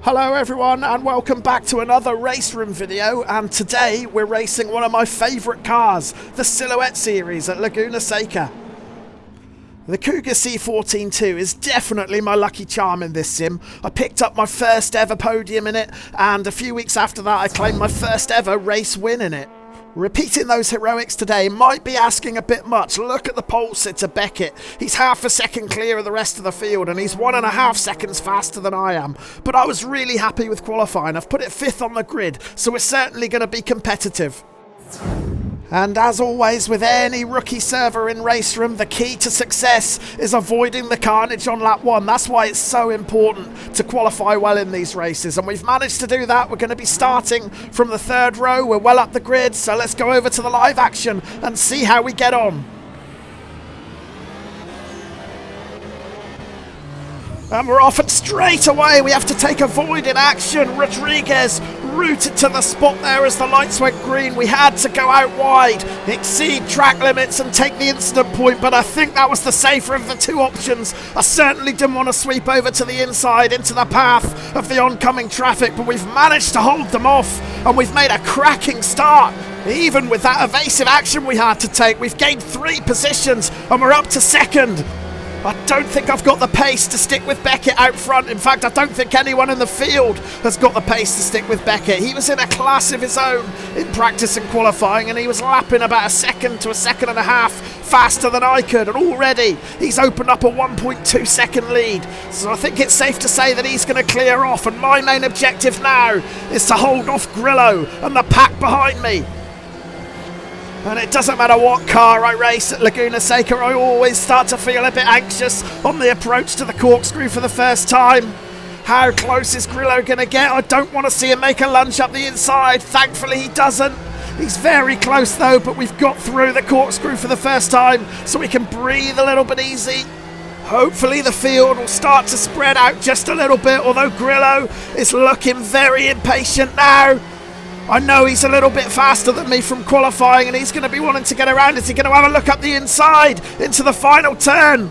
Hello everyone and welcome back to another RaceRoom video, and today we're racing one of my favourite cars, the Silhouette series at Laguna Seca. The Cougar C14-2 is definitely my lucky charm in this sim. I picked up my first ever podium in it, and a few weeks after that I claimed my first ever race win in it. Repeating those heroics today might be asking a bit much. Look at the pole sitter Beckett. He's half a second clear of the rest of the field and he's 1.5 seconds faster than I am. But I was really happy with qualifying. I've put it 5th on the grid, so we're certainly going to be competitive. And as always with any rookie server in RaceRoom, the key to success is avoiding the carnage on lap 1. That's why it's so important to qualify well in these races, and we've managed to do that. We're going to be starting from the 3rd row. We're well up the grid, so let's go over to the live action and see how we get on. And we're off, and straight away we have to take a void in action. Rodriguez rooted to the spot there as the lights went green. We had to go out wide, exceed track limits and take the incident point, but I think that was the safer of the two options. I certainly didn't want to sweep over to the inside into the path of the oncoming traffic, but we've managed to hold them off and we've made a cracking start. Even with that evasive action we had to take, we've gained 3 positions and we're up to 2nd. I don't think I've got the pace to stick with Beckett out front. In fact, I don't think anyone in the field has got the pace to stick with Beckett. He was in a class of his own in practice and qualifying, and he was lapping about 1 second to 1.5 seconds faster than I could, and already he's opened up a 1.2 second lead. So I think it's safe to say that he's going to clear off, and my main objective now is to hold off Grillo and the pack behind me. And it doesn't matter what car I race at Laguna Seca, I always start to feel a bit anxious on the approach to the corkscrew for the first time. How close is Grillo going to get? I don't want to see him make a lunge up the inside. Thankfully he doesn't. He's very close though, but we've got through the corkscrew for the first time, so we can breathe a little bit easy. Hopefully the field will start to spread out just a little bit, although Grillo is looking very impatient now. I know he's a little bit faster than me from qualifying, and he's going to be wanting to get around. Is he going to have a look up the inside into the final turn?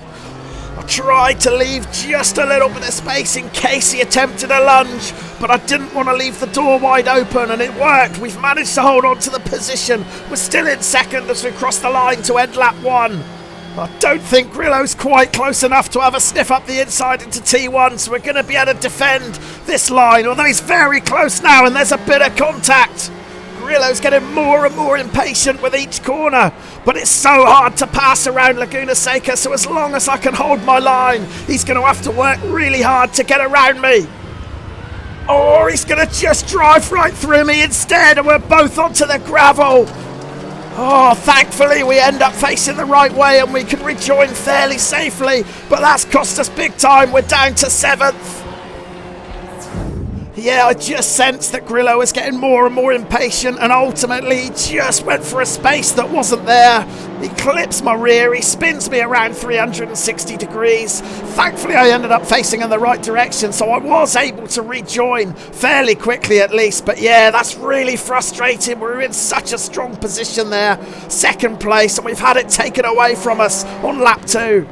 I tried to leave just a little bit of space in case he attempted a lunge, but I didn't want to leave the door wide open, and it worked. We've managed to hold on to the position. We're still in 2nd as we cross the line to end lap 1. I don't think Grillo's quite close enough to have a sniff up the inside into T1, so we're going to be able to defend this line, although he's very close now and there's a bit of contact. Grillo's getting more and more impatient with each corner, but it's so hard to pass around Laguna Seca, so as long as I can hold my line, he's going to have to work really hard to get around me. Or he's going to just drive right through me instead, and we're both onto the gravel. Oh, thankfully we end up facing the right way and we can rejoin fairly safely, but that's cost us big time. We're down to 7th. Yeah, I just sensed that Grillo was getting more and more impatient, and ultimately he just went for a space that wasn't there. He clips my rear, he spins me around 360 degrees. Thankfully I ended up facing in the right direction, so I was able to rejoin fairly quickly at least. But yeah, that's really frustrating. We're in such a strong position there, 2nd place, and we've had it taken away from us on lap 2.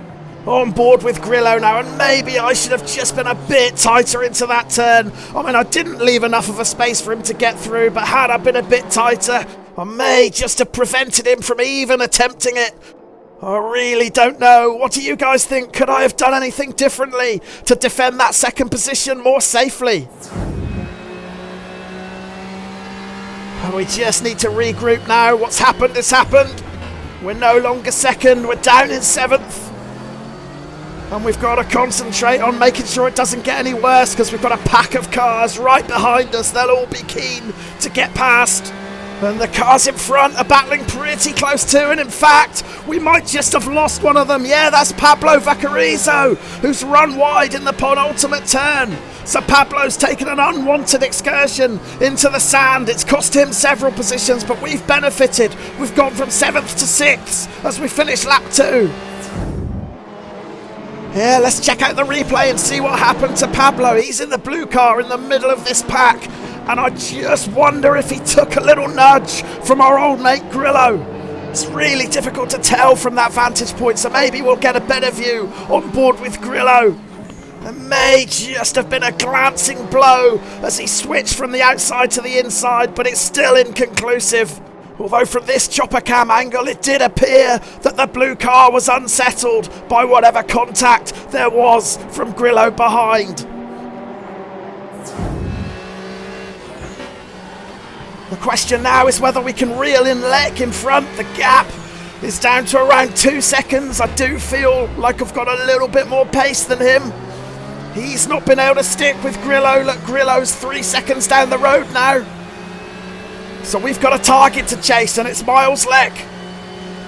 On board with Grillo now, and maybe I should have just been a bit tighter into that turn. I mean, I didn't leave enough of a space for him to get through, but had I been a bit tighter, I may just have prevented him from even attempting it. I really don't know. What do you guys think? Could I have done anything differently to defend that 2nd position more safely? And we just need to regroup now. What's happened has happened. We're no longer 2nd, we're down in 7th. And we've got to concentrate on making sure it doesn't get any worse, because we've got a pack of cars right behind us. They'll all be keen to get past. And the cars in front are battling pretty close too, and in fact, we might just have lost one of them. Yeah, that's Pablo Vaquerizo, who's run wide in the penultimate turn. So Pablo's taken an unwanted excursion into the sand. It's cost him several positions, but we've benefited. We've gone from 7th to 6th as we finish lap 2. Yeah, let's check out the replay and see what happened to Pablo. He's in the blue car in the middle of this pack, and I just wonder if he took a little nudge from our old mate Grillo. It's really difficult to tell from that vantage point, so maybe we'll get a better view on board with Grillo. There may just have been a glancing blow as he switched from the outside to the inside, but it's still inconclusive. Although from this chopper cam angle it did appear that the blue car was unsettled by whatever contact there was from Grillo behind. The question now is whether we can reel in Lek in front. The gap is down to around 2 seconds. I do feel like I've got a little bit more pace than him. He's not been able to stick with Grillo. Look, Grillo's 3 seconds down the road now. So we've got a target to chase, and it's Miles Lek.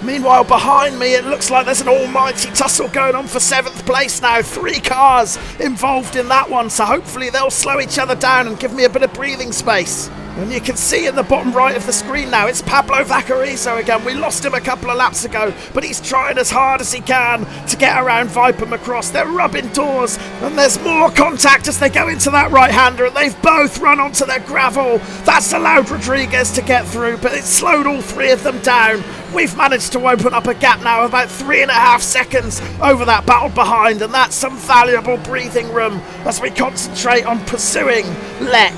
Meanwhile, behind me, it looks like there's an almighty tussle going on for 7th place now. 3 cars involved in that one, so hopefully they'll slow each other down and give me a bit of breathing space. And you can see in the bottom right of the screen now, it's Pablo Vaquerizo again. We lost him a couple of laps ago, but he's trying as hard as he can to get around Viper Macross. They're rubbing doors, and there's more contact as they go into that right-hander, and they've both run onto their gravel. That's allowed Rodriguez to get through, but it's slowed all 3 of them down. We've managed to open up a gap now of about 3.5 seconds over that battle behind, and that's some valuable breathing room as we concentrate on pursuing Lek.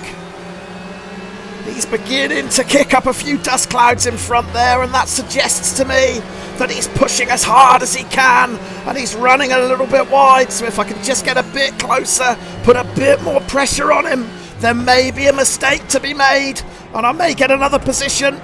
He's beginning to kick up a few dust clouds in front there, and that suggests to me that he's pushing as hard as he can, and he's running a little bit wide. So if I can just get a bit closer, put a bit more pressure on him, there may be a mistake to be made, and I may get another position.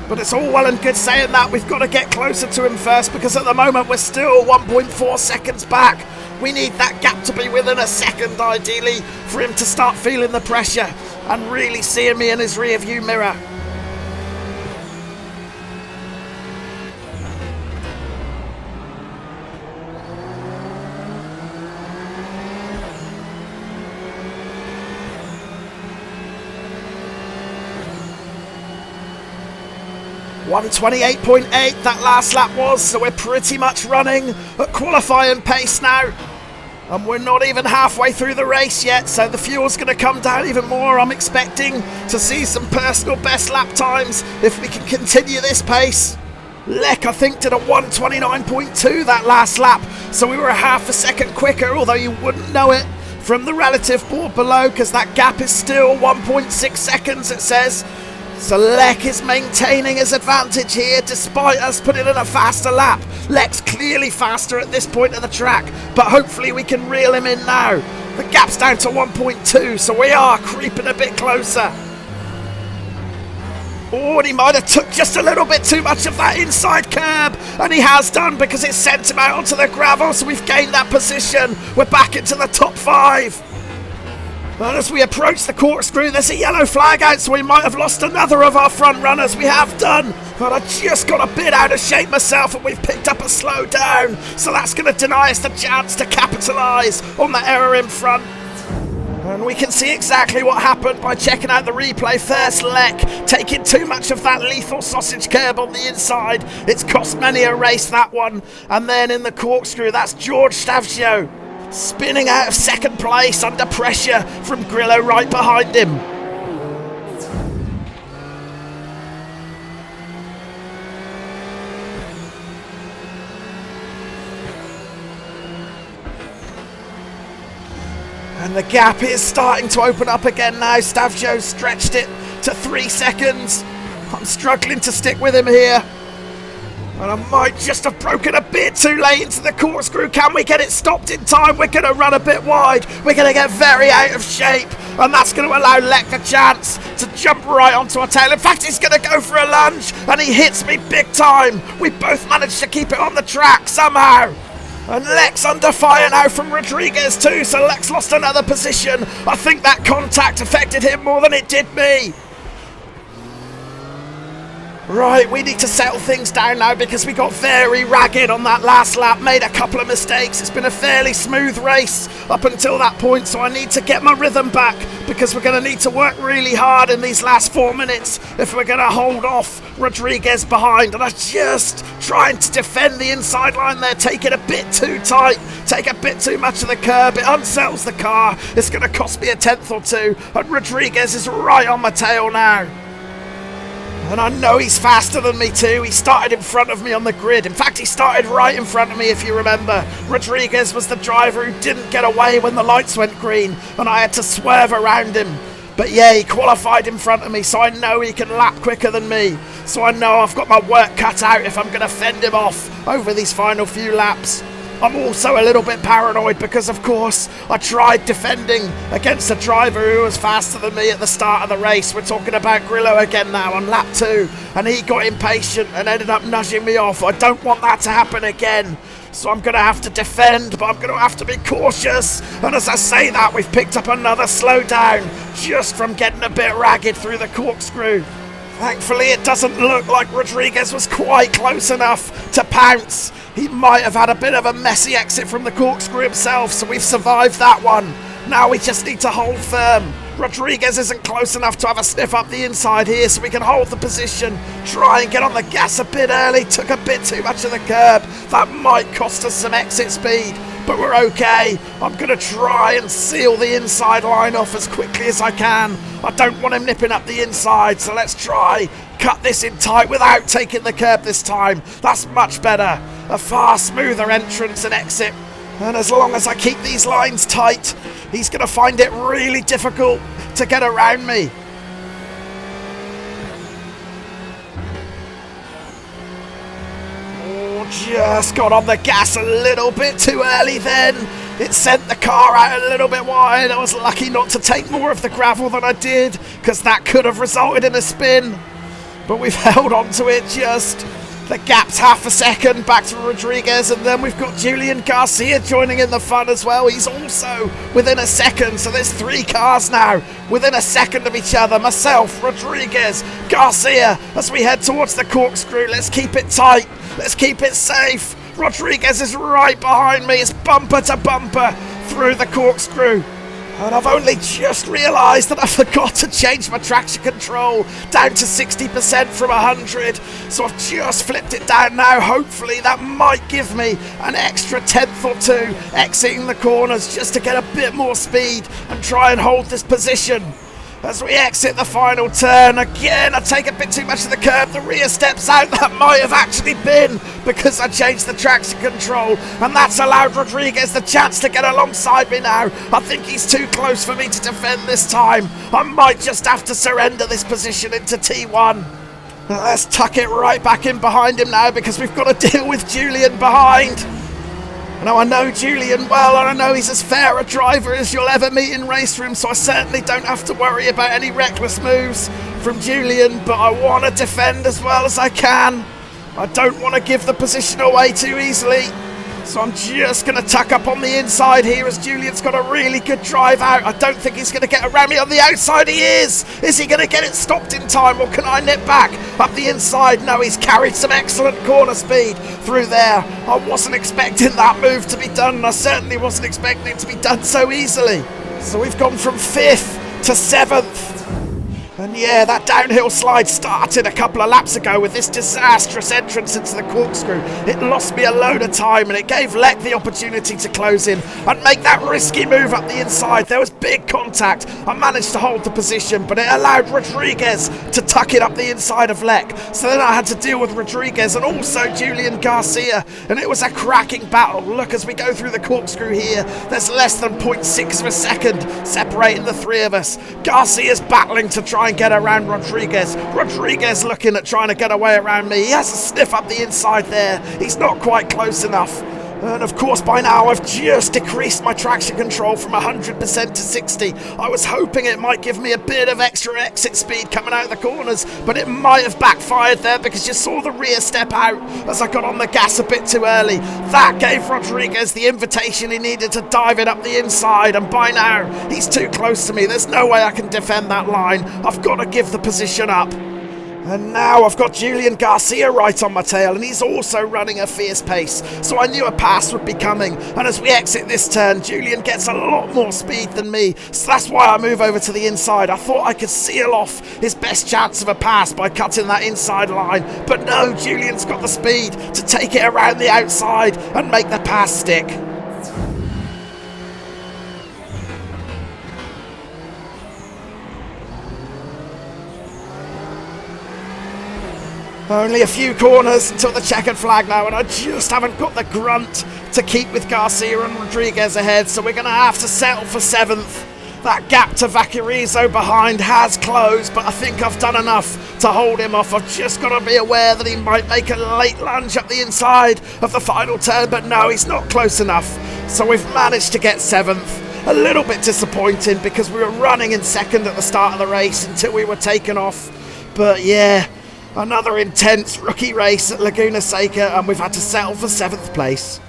But it's all well and good saying that. We've got to get closer to him first, because at the moment we're still 1.4 seconds back. We need that gap to be within a second, ideally, for him to start feeling the pressure and really seeing me in his rear view mirror. .128.8 that last lap was, so we're pretty much running at qualifying pace now. And we're not even halfway through the race yet, so the fuel's going to come down even more. I'm expecting to see some personal best lap times if we can continue this pace. Lek, I think, did a 129.2 that last lap, so we were a half a second quicker, although you wouldn't know it from the relative board below, because that gap is still 1.6 seconds, it says. So Lek is maintaining his advantage here despite us putting in a faster lap. Lek's clearly faster at this point of the track, but hopefully we can reel him in now. The gap's down to 1.2, so we are creeping a bit closer. Oh, and he might have took just a little bit too much of that inside curb, and he has done, because it sent him out onto the gravel, so we've gained that position. We're back into the top 5. And as we approach the corkscrew, there's a yellow flag out, so we might have lost another of our front runners. We have done, but I just got a bit out of shape myself, and we've picked up a slow down, so that's going to deny us the chance to capitalise on the error in front. And we can see exactly what happened by checking out the replay. First, Lek taking too much of that lethal sausage curb on the inside. It's cost many a race, that one. And then in the corkscrew, that's George Stavcio spinning out of second place under pressure from Grillo right behind him. And the gap is starting to open up again now. Stavcio stretched it to 3 seconds. I'm struggling to stick with him here. And I might just have broken a bit too late into the corkscrew. Can we get it stopped in time? We're going to run a bit wide. We're going to get very out of shape. And that's going to allow Lek the chance to jump right onto our tail. In fact, he's going to go for a lunge. And he hits me big time. We both managed to keep it on the track somehow. And Lek's under fire now from Rodriguez too. So Lek's lost another position. I think that contact affected him more than it did me. Right, we need to settle things down now, because we got very ragged on that last lap, made a couple of mistakes. It's been a fairly smooth race up until that point, so I need to get my rhythm back, because we're going to need to work really hard in these last 4 minutes if we're going to hold off Rodriguez behind. And I'm just trying to defend the inside line there, take it a bit too tight, take a bit too much of the curb. It unsettles the car. It's going to cost me a tenth or two, and Rodriguez is right on my tail now. And I know he's faster than me too. He started in front of me on the grid. In fact, he started right in front of me, if you remember. Rodriguez was the driver who didn't get away when the lights went green, and I had to swerve around him. But yeah, he qualified in front of me, so I know he can lap quicker than me. So I know I've got my work cut out if I'm going to fend him off over these final few laps. I'm also a little bit paranoid because, of course, I tried defending against a driver who was faster than me at the start of the race. We're talking about Grillo again now on lap 2, and he got impatient and ended up nudging me off. I don't want that to happen again, so I'm going to have to defend, but I'm going to have to be cautious. And as I say that, we've picked up another slowdown just from getting a bit ragged through the corkscrew. Thankfully, it doesn't look like Rodriguez was quite close enough to pounce. He might have had a bit of a messy exit from the corkscrew himself, so we've survived that one. Now we just need to hold firm. Rodriguez isn't close enough to have a sniff up the inside here, so we can hold the position, try and get on the gas a bit early. Took a bit too much of the curb. That might cost us some exit speed, but we're okay. I'm going to try and seal the inside line off as quickly as I can. I don't want him nipping up the inside, so let's try cut this in tight without taking the curb this time. That's much better. A far smoother entrance and exit. And as long as I keep these lines tight, he's going to find it really difficult to get around me. Oh, just got on the gas a little bit too early then. It sent the car out a little bit wide. I was lucky not to take more of the gravel than I did, because that could have resulted in a spin. But we've held on to it just. The gap's half a second back to Rodriguez, and then we've got Julian Garcia joining in the fun as well. He's also within a second, so there's 3 cars now within a second of each other. Myself, Rodriguez, Garcia, as we head towards the corkscrew. Let's keep it tight. Let's keep it safe. Rodriguez is right behind me. It's bumper to bumper through the corkscrew. And I've only just realised that I forgot to change my traction control down to 60% from 100. So I've just flipped it down now. Hopefully that might give me an extra 10th or 2 exiting the corners just to get a bit more speed and try and hold this position. As we exit the final turn, again, I take a bit too much of the curb. The rear steps out. That might have actually been because I changed the traction control, and that's allowed Rodriguez the chance to get alongside me now. I think he's too close for me to defend this time. I might just have to surrender this position into T1. Let's tuck it right back in behind him now, because we've got to deal with Julian behind. Now, I know Julian well, and I know he's as fair a driver as you'll ever meet in RaceRoom, so I certainly don't have to worry about any reckless moves from Julian, but I want to defend as well as I can. I don't want to give the position away too easily, so I'm just going to tuck up on the inside here as Julian's got a really good drive out. I don't think he's going to get around me on the outside. He is! Is he going to get it stopped in time, or can I nip back up the inside? No, he's carried some excellent corner speed through there. I wasn't expecting that move to be done, and I certainly wasn't expecting it to be done so easily. So we've gone from 5th to 7th. And yeah, that downhill slide started a couple of laps ago with this disastrous entrance into the corkscrew. It lost me a load of time, and it gave Leck the opportunity to close in and make that risky move up the inside. There was big contact. I managed to hold the position, but it allowed Rodriguez to tuck it up the inside of Leck. So then I had to deal with Rodriguez and also Julian Garcia, and it was a cracking battle. Look, as we go through the corkscrew here, there's less than 0.6 of a second separating the 3 of us. Garcia's battling to try and get around Rodriguez. Rodriguez looking at trying to get away around me. He has a sniff up the inside there. He's not quite close enough. And of course by now I've just decreased my traction control from 100% to 60. I was hoping it might give me a bit of extra exit speed coming out of the corners, but it might have backfired there because you saw the rear step out as I got on the gas a bit too early. That gave Rodriguez the invitation he needed to dive it up the inside, and by now he's too close to me. There's no way I can defend that line. I've got to give the position up. And now I've got Julian Garcia right on my tail, and he's also running a fierce pace, so I knew a pass would be coming. And as we exit this turn, Julian gets a lot more speed than me, so that's why I move over to the inside. I thought I could seal off his best chance of a pass by cutting that inside line, but no, Julian's got the speed to take it around the outside and make the pass stick. Only a few corners until the checkered flag now, and I just haven't got the grunt to keep with Garcia and Rodriguez ahead, so we're going to have to settle for 7th. That gap to Vaquerizo behind has closed, but I think I've done enough to hold him off. I've just got to be aware that he might make a late lunge up the inside of the final turn, but no, he's not close enough. So we've managed to get 7th. A little bit disappointing because we were running in 2nd at the start of the race until we were taken off. But yeah, another intense rookie race at Laguna Seca, and we've had to settle for 7th place.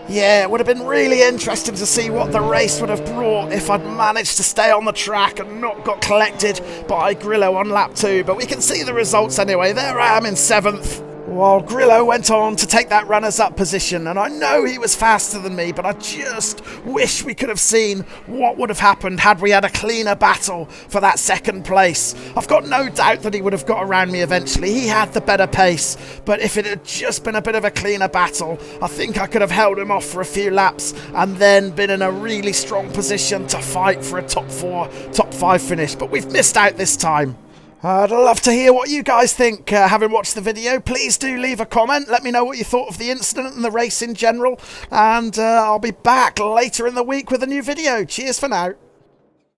Yeah, it would have been really interesting to see what the race would have brought if I'd managed to stay on the track and not got collected by Grillo on lap 2. But we can see the results anyway. There I am in 7th. While Grillo went on to take that runners-up position, and I know he was faster than me, but I just wish we could have seen what would have happened had we had a cleaner battle for that 2nd place. I've got no doubt that he would have got around me eventually. He had the better pace, but if it had just been a bit of a cleaner battle, I think I could have held him off for a few laps and then been in a really strong position to fight for a top 4, top 5 finish, but we've missed out this time. I'd love to hear what you guys think. Having watched the video, please do leave a comment. Let me know what you thought of the incident and the race in general. And I'll be back later in the week with a new video. Cheers for now.